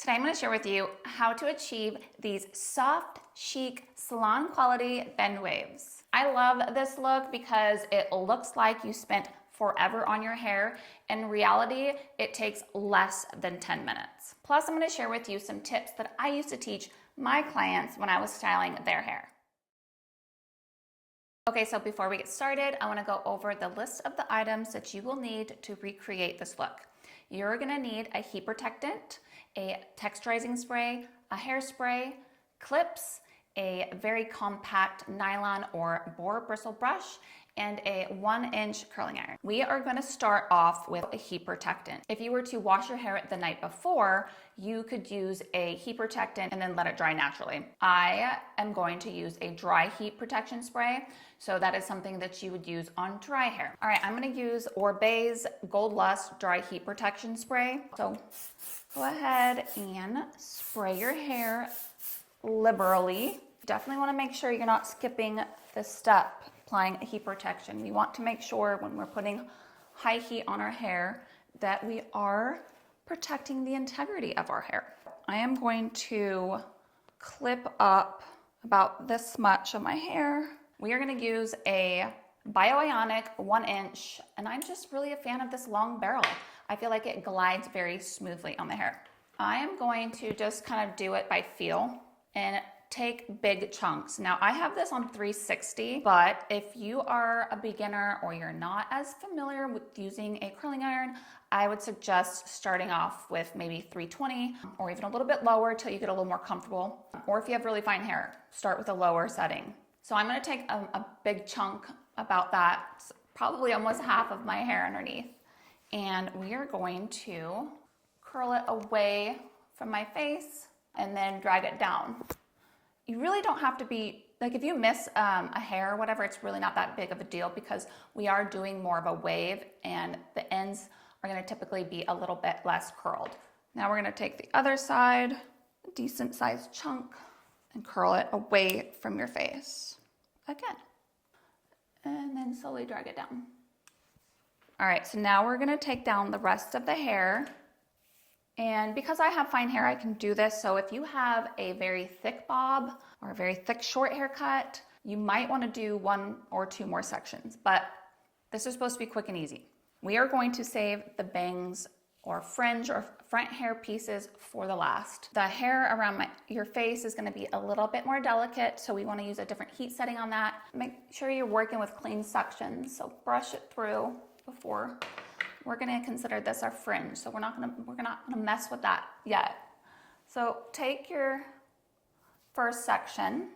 Today I'm going to share with you how to achieve these soft, chic, salon quality bend waves. I love this look because it looks like you spent forever on your hair. In reality, it takes less than 10 minutes. Plus, I'm going to share with you some tips that I used to teach my clients when I was styling their hair. Okay, so before we get started, I want to go over the list of the items that you will need to recreate this look. You're going to need a heat protectant, a texturizing spray, a hairspray, clips, a very compact nylon or boar bristle brush, and a 1-inch curling iron. We are going to start off with a heat protectant. If you were to wash your hair the night before, you could use a heat protectant and then let it dry naturally. I am going to use a dry heat protection spray, so that is something that you would use on dry hair. All right, I'm going to use Oribe's Gold Lust Dry Heat Protection Spray. So go ahead and spray your hair liberally. Definitely want to make sure you're not skipping this step, applying a heat protection. We want to make sure when we're putting high heat on our hair that we are protecting the integrity of our hair. I am going to clip up about this much of my hair. We are going to use a Ionic 1-inch, and I'm just really a fan of this long barrel. I feel like it glides very smoothly on the hair. I am going to just kind of do it by feel and take big chunks. Now I have this on 360, but if you are a beginner or you're not as familiar with using a curling iron, I would suggest starting off with maybe 320 or even a little bit lower till you get a little more comfortable. Or if you have really fine hair, start with a lower setting. So I'm going to take a big chunk, about that, probably almost half of my hair underneath, and we are going to curl it away from my face and then drag it down. You really don't have to be, like if you miss a hair or whatever, it's really not that big of a deal because we are doing more of a wave and the ends are going to typically be a little bit less curled. Now we're going to take the other side, a decent sized chunk, and curl it away from your face again. And then slowly drag it down. All right, so now we're going to take down the rest of the hair. And because I have fine hair, I can do this. So if you have a very thick bob or a very thick short haircut, you might want to do 1 or 2 more sections, but this is supposed to be quick and easy. We are going to save the bangs or fringe or front hair pieces for the last. The hair around your face is going to be a little bit more delicate, so we want to use a different heat setting on that. Make sure you're working with clean sections, so brush it through before. We're going to consider this our fringe, so we're not going to mess with that yet. So take your first section.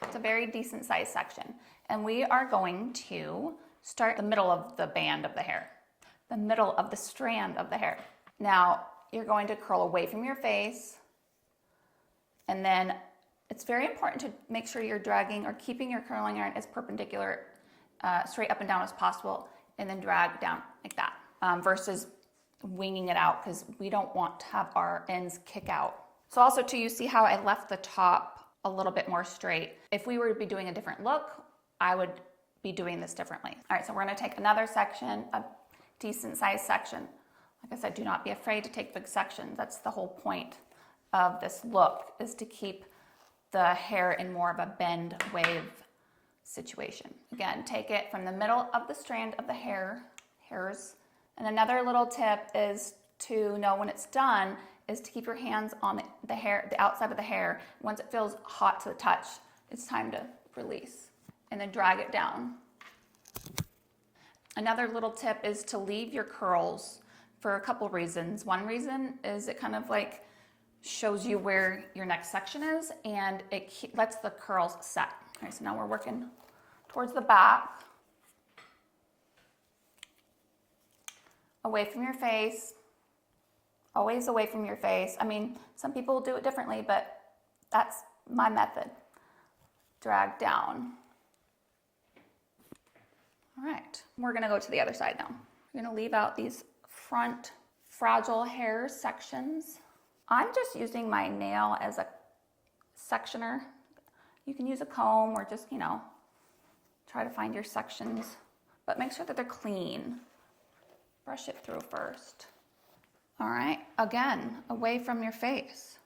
It's a very decent size section, and we are going to start the middle of the band of the hair, the middle of the strand of the hair. Now you're going to curl away from your face, and then it's very important to make sure you're dragging or keeping your curling iron as perpendicular, straight up and down as possible, and then drag down like that. Versus winging it out, because we don't want to have our ends kick out. So also too, you see how I left the top a little bit more straight. If we were to be doing a different look, I would be doing this differently. All right, so we're going to take another section, a decent sized section. Like I said, do not be afraid to take big sections. That's the whole point of this look, is to keep the hair in more of a bend wave situation. Again, take it from the middle of the strand of the hairs. And another little tip is to know when it's done is to keep your hands on the hair, the outside of the hair. Once it feels hot to the touch, it's time to release and then drag it down. Another little tip is to leave your curls for a couple reasons. One reason is it kind of like shows you where your next section is, and it lets the curls set. All right, so now we're working towards the back. Away from your face, always away from your face. I mean, some people do it differently, but that's my method. Drag down. All right, we're gonna go to the other side now. We're gonna leave out these front fragile hair sections. I'm just using my nail as a sectioner. You can use a comb or just, try to find your sections, but make sure that they're clean. Brush it through first. All right, again, away from your face.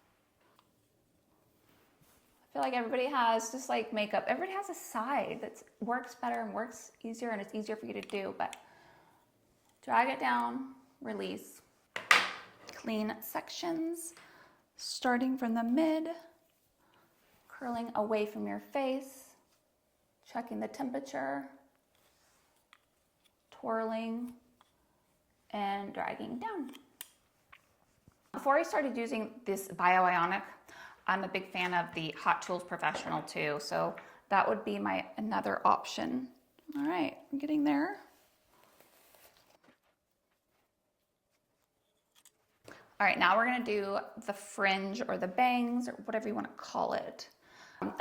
feel like everybody has just like makeup. Everybody has a side that works better and works easier and it's easier for you to do, but drag it down, release. Clean sections, starting from the mid, curling away from your face, checking the temperature, twirling, and dragging down. Before I started using this Ionic, I'm a big fan of the Hot Tools Professional too, so that would be my another option. All right, I'm getting there. All right, now we're gonna do the fringe or the bangs or whatever you wanna call it.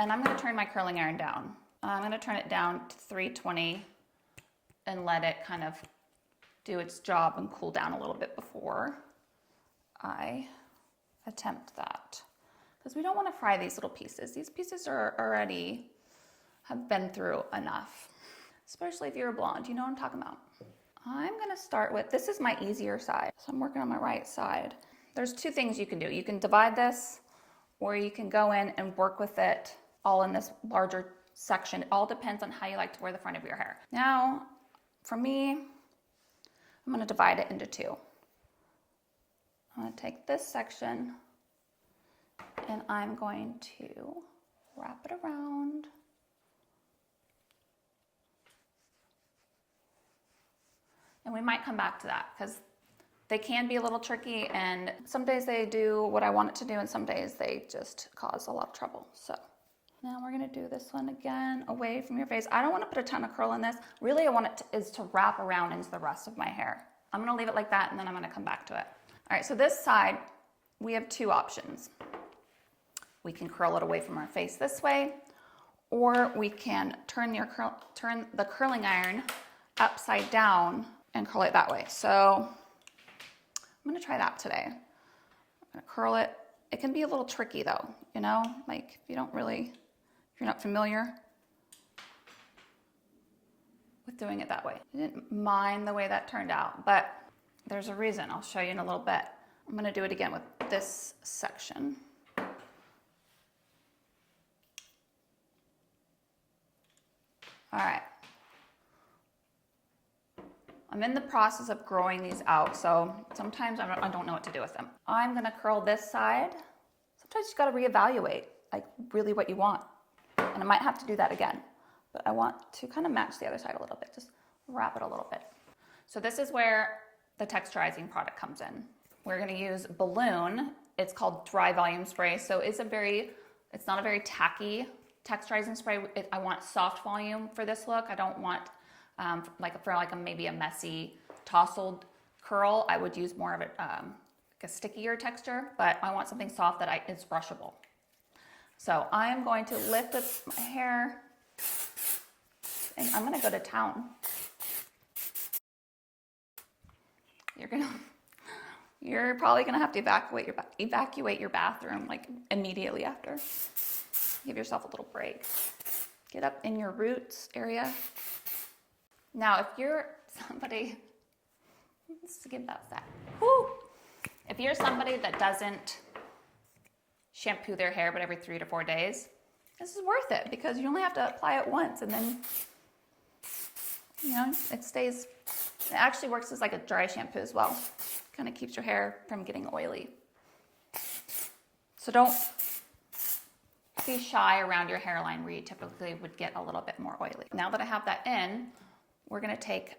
And I'm gonna turn my curling iron down. I'm gonna turn it down to 320 and let it kind of do its job and cool down a little bit before I attempt that. Because we don't wanna fry these little pieces. These pieces are already have been through enough, especially if you're a blonde, you know what I'm talking about. I'm gonna start with, this is my easier side. So I'm working on my right side. There's two things you can do. You can divide this, or you can go in and work with it all in this larger section. It all depends on how you like to wear the front of your hair. Now, for me, I'm gonna divide it into two. I'm gonna take this section and I'm going to wrap it around. And we might come back to that because they can be a little tricky, and some days they do what I want it to do and some days they just cause a lot of trouble. So now we're gonna do this one again, away from your face. I don't wanna put a ton of curl in this. Really, I want it is to wrap around into the rest of my hair. I'm gonna leave it like that and then I'm gonna come back to it. All right, so this side, we have two options. We can curl it away from our face this way, or we can turn the curling iron upside down and curl it that way. So I'm gonna try that today. I'm gonna curl it. It can be a little tricky though, you know, like if you're not familiar with doing it that way. I didn't mind the way that turned out, but there's a reason. I'll show you in a little bit. I'm gonna do it again with this section. All right. I'm in the process of growing these out, so sometimes I don't know what to do with them. I'm gonna curl this side. Sometimes you gotta reevaluate, like really what you want. And I might have to do that again, but I want to kind of match the other side a little bit, just wrap it a little bit. So this is where the texturizing product comes in. We're gonna use Balloon. It's called Dry Volume Spray, so it's not a very tacky texturizing spray. I want soft volume for this look. I don't want maybe a messy tousled curl, I would use more of a stickier texture, but I want something soft that is brushable. So I am going to lift up my hair and I'm gonna go to town. You're probably gonna have to evacuate your bathroom like immediately after. Give yourself a little break. Get up in your roots area. Now, if you're somebody, let's give that that. Woo! If you're somebody that doesn't shampoo their hair but every 3 to 4 days, this is worth it because you only have to apply it once and then, you know, it actually works as like a dry shampoo as well. Kind of keeps your hair from getting oily. So don't be shy around your hairline where you typically would get a little bit more oily. Now that I have that in, we're gonna take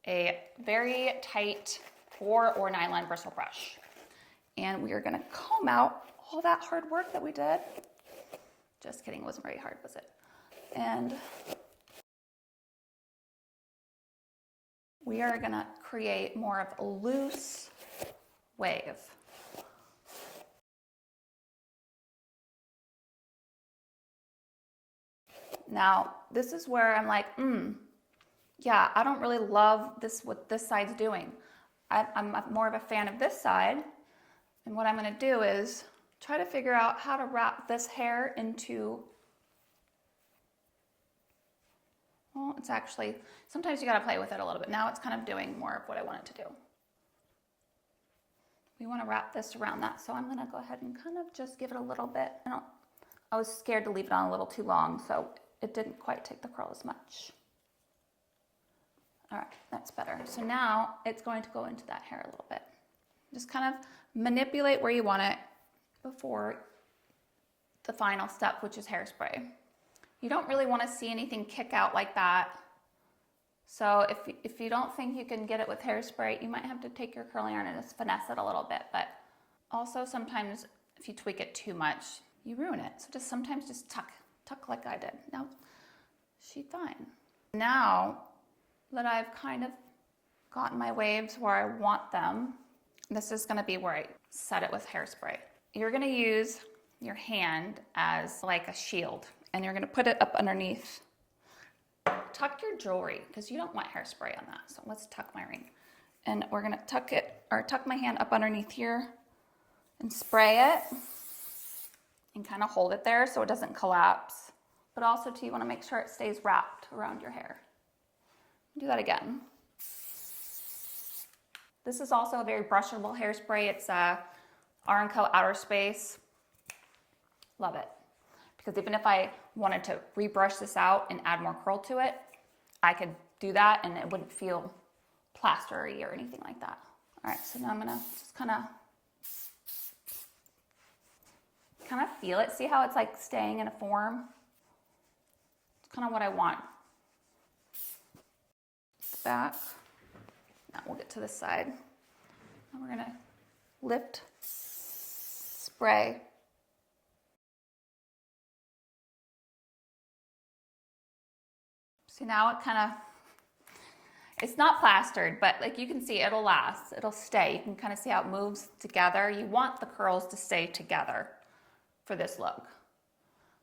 a very tight 4 or 9-line bristle brush. And we are gonna comb out all that hard work that we did. Just kidding, it wasn't very hard, was it? And we are gonna create more of a loose wave. Now, this is where I'm like, yeah, I don't really love what this side's doing. I'm more of a fan of this side. And what I'm gonna do is try to figure out how to wrap this hair into, well, it's actually, sometimes you gotta play with it a little bit. Now it's kind of doing more of what I want it to do. We wanna wrap this around that. So I'm gonna go ahead and kind of just give it a little bit. I was scared to leave it on a little too long, so it didn't quite take the curl as much. All right, that's better. So now it's going to go into that hair a little bit. Just kind of manipulate where you want it before the final step, which is hairspray. You don't really want to see anything kick out like that. So if you don't think you can get it with hairspray, you might have to take your curling iron and just finesse it a little bit. But also sometimes if you tweak it too much, you ruin it. So sometimes just tuck like I did. Now, she's fine. Now that I've kind of gotten my waves where I want them, this is gonna be where I set it with hairspray. You're gonna use your hand as like a shield, and you're gonna put it up underneath. Tuck your jewelry, because you don't want hairspray on that. So let's tuck my ring. And we're gonna tuck my hand up underneath here and spray it and kind of hold it there so it doesn't collapse. But also too, you wanna make sure it stays wrapped around your hair. Do that again. This is also a very brushable hairspray. It's R+Co Outer Space. Love it. Because even if I wanted to rebrush this out and add more curl to it, I could do that and it wouldn't feel plastery or anything like that. All right, so now I'm gonna just kind of feel it. See how it's like staying in a form? It's kind of what I want. Back. Now we'll get to this side. And we're gonna lift, spray. See, now it's not plastered, but like you can see, it'll last, it'll stay. You can kind of see how it moves together. You want the curls to stay together for this look.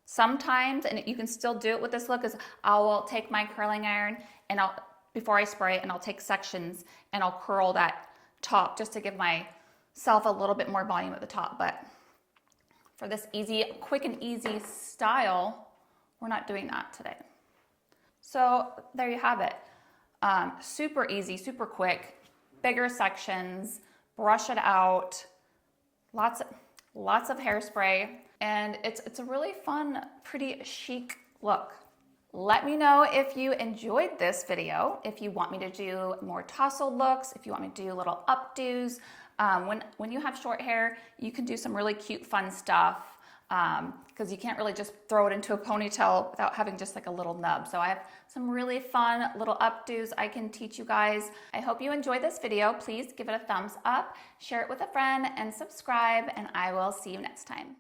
Sometimes, and you can still do it with this look, is I will take my curling iron and before I spray it, and I'll take sections and I'll curl that top just to give myself a little bit more volume at the top. But for this quick and easy style, we're not doing that today. So there you have it. Super easy, super quick, bigger sections, brush it out, lots of hairspray, and it's a really fun, pretty chic look. Let me know if you enjoyed this video, if you want me to do more tousled looks, if you want me to do little updos. When you have short hair, you can do some really cute, fun stuff because you can't really just throw it into a ponytail without having just like a little nub. So I have some really fun little updos I can teach you guys. I hope you enjoyed this video. Please give it a thumbs up, share it with a friend, and subscribe, and I will see you next time.